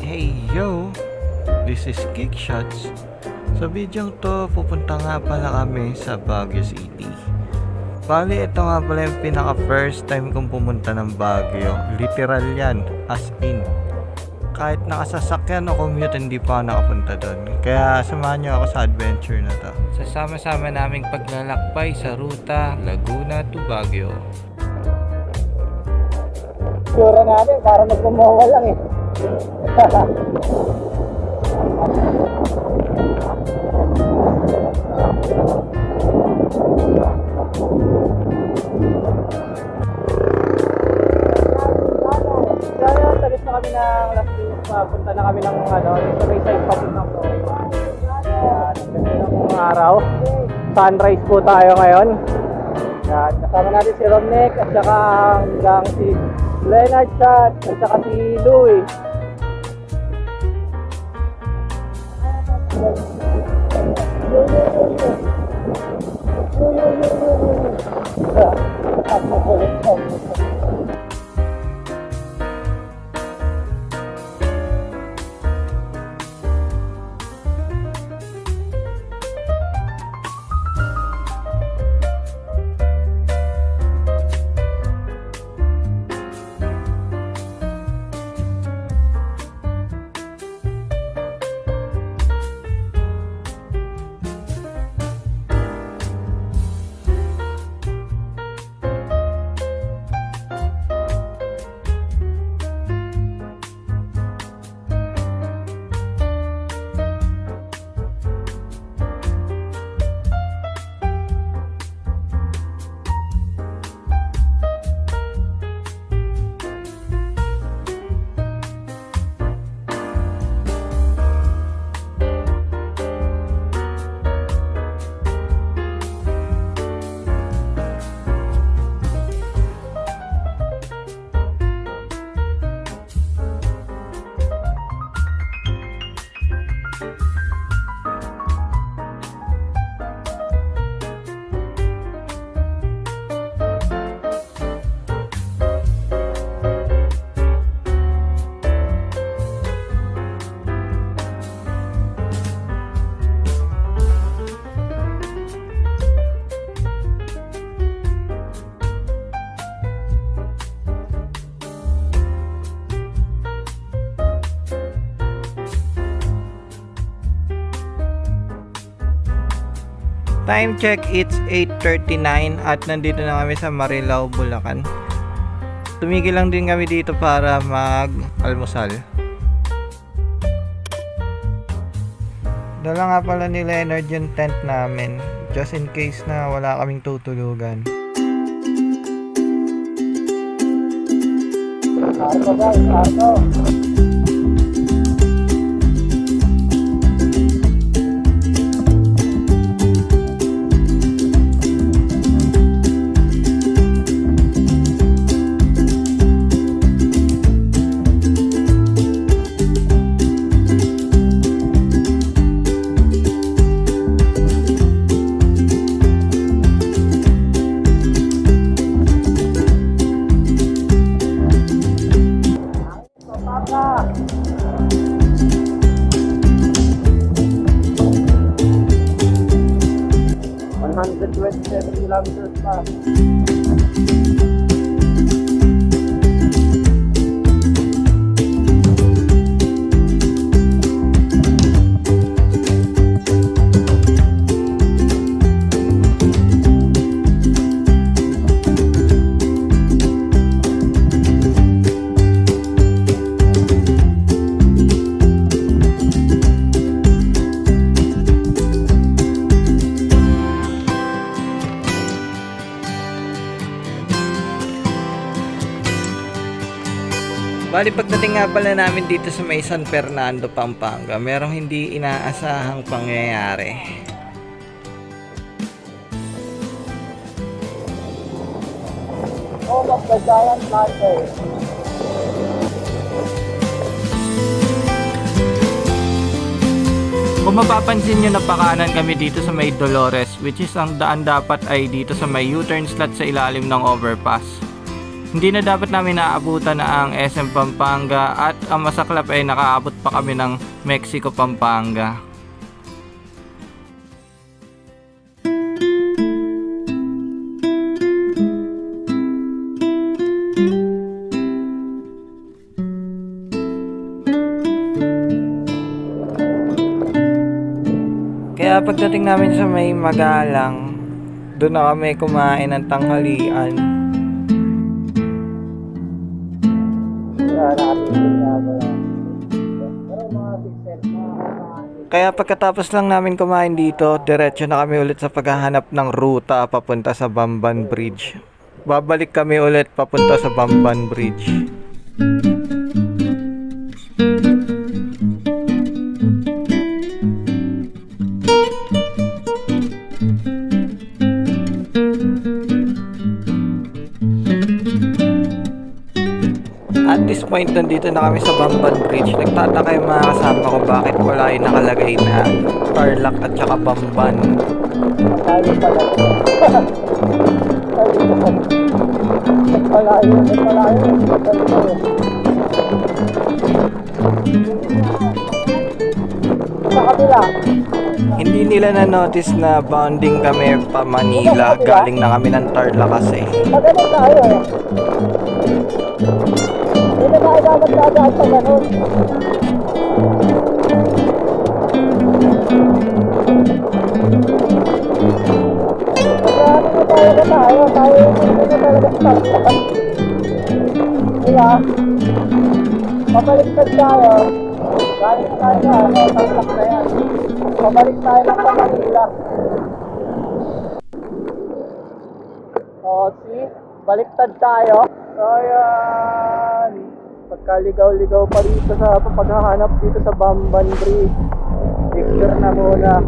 Hey yo! This is Kickshots. Sa video to, pupunta nga pala kami sa Baguio City. Bali, ito nga pala yung pinaka first time kong pumunta ng Baguio. Literal yan, as in. Kahit nakasasakyan o commute, hindi pa ako nakapunta doon. Kaya samahan nyo ako sa adventure na to. Sasama-sama naming paglalakbay sa ruta Laguna to Baguio. Sura natin, parang nagkumawa lang eh. Salis na kami ng Las Piñas, punta na kami ng sabay side pasig ng Florida. Ganda ng araw. Sunrise po tayo ngayon. Yan, kasama natin si Romnek at saka hanggang si Leonard Chat at saka si Louie. Time check, it's 8:39 at nandito na kami sa Marilao, Bulacan. Tumigil lang din kami dito para mag-almusal. Dala nga pala ni Leonard yung tent namin, just in case na wala kaming tutulugan. Arto guys, arto. Kilometers pa. Bali, pagdating nga pala namin dito sa may San Fernando, Pampanga, merong hindi inaasahang pangyayari. Home of the Giant Planter. Kung mapapansin nyo, napakanan kami dito sa may Dolores, which is ang daan dapat ay dito sa may U-turn slot sa ilalim ng overpass. Hindi na dapat namin naaabutan na ang SM Pampanga at ang masaklap ay nakaabot pa kami ng Mexico, Pampanga. Kaya pagdating namin sa may Magalang, doon na kami kumain ng tanghalian. Kaya pagkatapos lang namin kumain dito, diretso na kami ulit sa paghahanap ng ruta papunta sa Bamban Bridge. Babalik kami ulit papunta sa Bamban Bridge. At this point, nandito na kami sa Bamban Bridge. Nagtataka yung mga kasama ko bakit wala yung nakalagay na Tarlac at saka Bamban. Hindi nila na-notice na bounding kami pa Manila. Galing na kami ng Tarlac kasi. Magaling tayo eh. Hindi na tayo dapat dadaan sa ganun. Tayo hindi na talaga sa kaya, pabaliktad tayo. Galing tayo na, Tarlac na yan. Pabalik tayo lang sa Manila. O, see? Baliktad tayo. Ayan. Pagkaligaw-ligaw pa dito sa paghahanap dito sa Bamban Bridge. Picture na muna.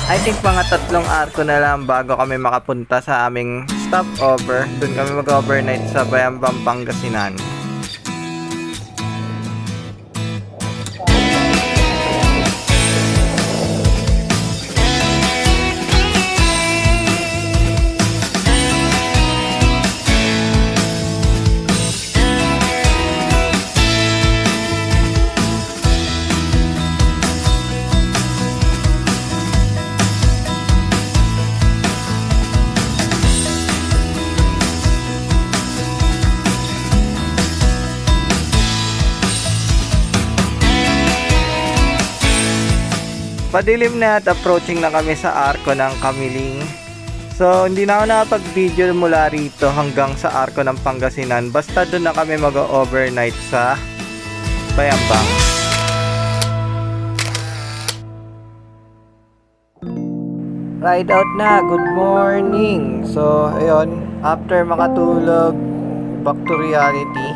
I think mga 3 arko na lang bago kami makapunta sa aming stopover. Doon kami mag-overnight sa Bayambang, Pangasinan. Padilim na at approaching na kami sa arko ng Kamiling. So, hindi na ako nakapag-video mula rito hanggang sa arko ng Pangasinan. Basta doon na kami mag-overnight sa Bayambang. Ride out na. Good morning. So, ayun. After makatulog, back to reality.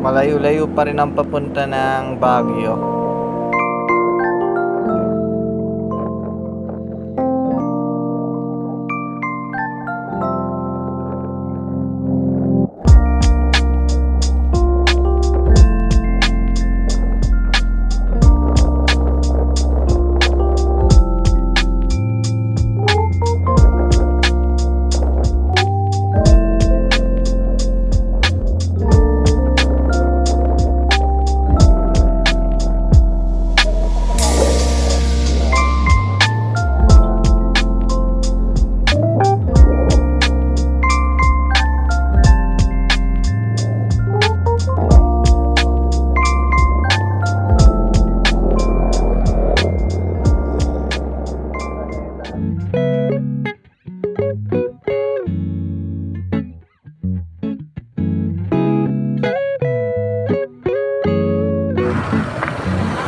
Malayo-layo pa rin ang papunta ng Baguio.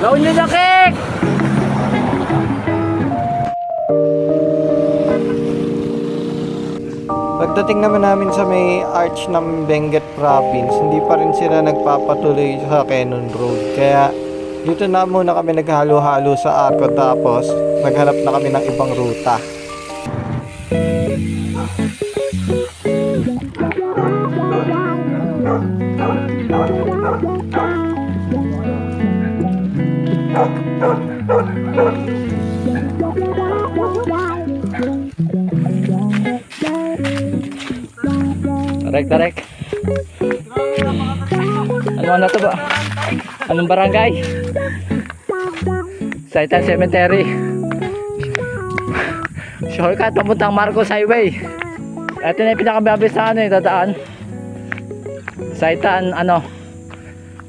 Laon nyo na, Kek! Pagdating naman namin sa may arch ng Benguet Province, hindi pa rin sila nagpapatuloy sa Quezon Road. Kaya dito na muna kami naghalo-halo sa Arco tapos naghanap na kami ng ibang ruta. Tarek. Ano to ba? Anong barangay? Saitan Cemetery. Shortcut papuntang Marcos Highway. Ito na yung pinakababis na dadaan. Saitan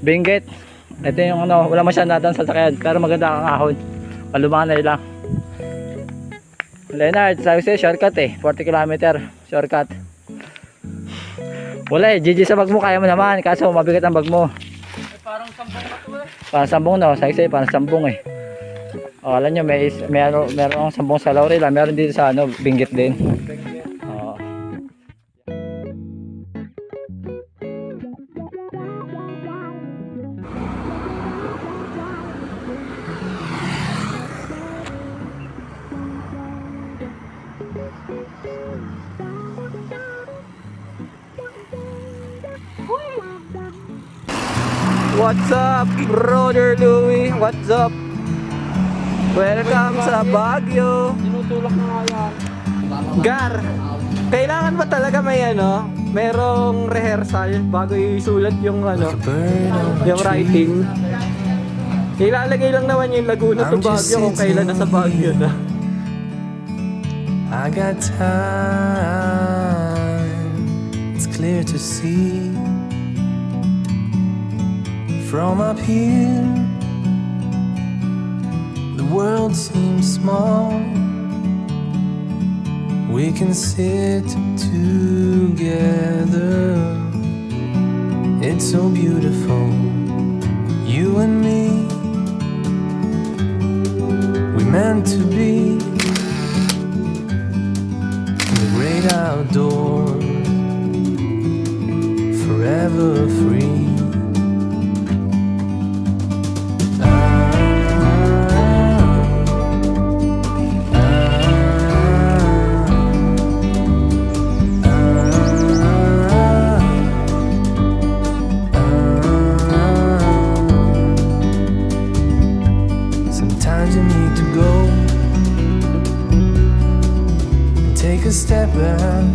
Benguet. Ito yung wala masyadong dadaan sa sakyan pero maganda ang ahon. Palumanay lang. Leonard, sabi sa'yo shortcut 40 km shortcut. Wala GG sa bag mo, kaya mo naman. Kaso mabigat ang bag mo. Parang sambong na to eh. Parang sambong no, say parang sambong eh. Alam nyo, meron sambong sa Laurel, meron dito sa Benguet din. Oo. What's up, brother Louie? What's up? Welcome sa Baguio. Tinutulak na nga yan. Gar, kailangan ba talaga merong rehearsal bago isulat yung yung writing? Ilalagay lang naman yung Laguna to Baguio kung kailan nasa Baguio na. I got time, it's clear to see. From up here, the world seems small. We can sit together. It's so beautiful, you and me. We meant to be in the great outdoors, forever free. Sometimes you need to go and take a step back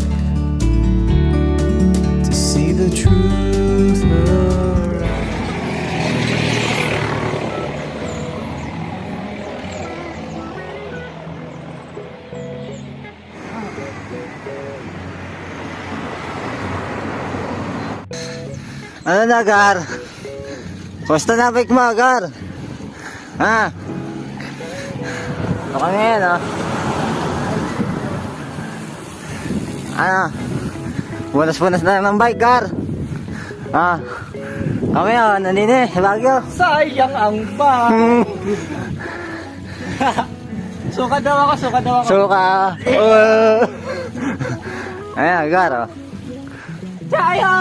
to see the truth around. Ano na, Gar? Kumusta na bike mo, Gar? Ha? Okay ngayon, Bunas-bunas na ng bike, Gar. Kami nanini, Baguio. Sayang ang bag. Suka daw ako. Suka. Ayan, Gar, Chayo!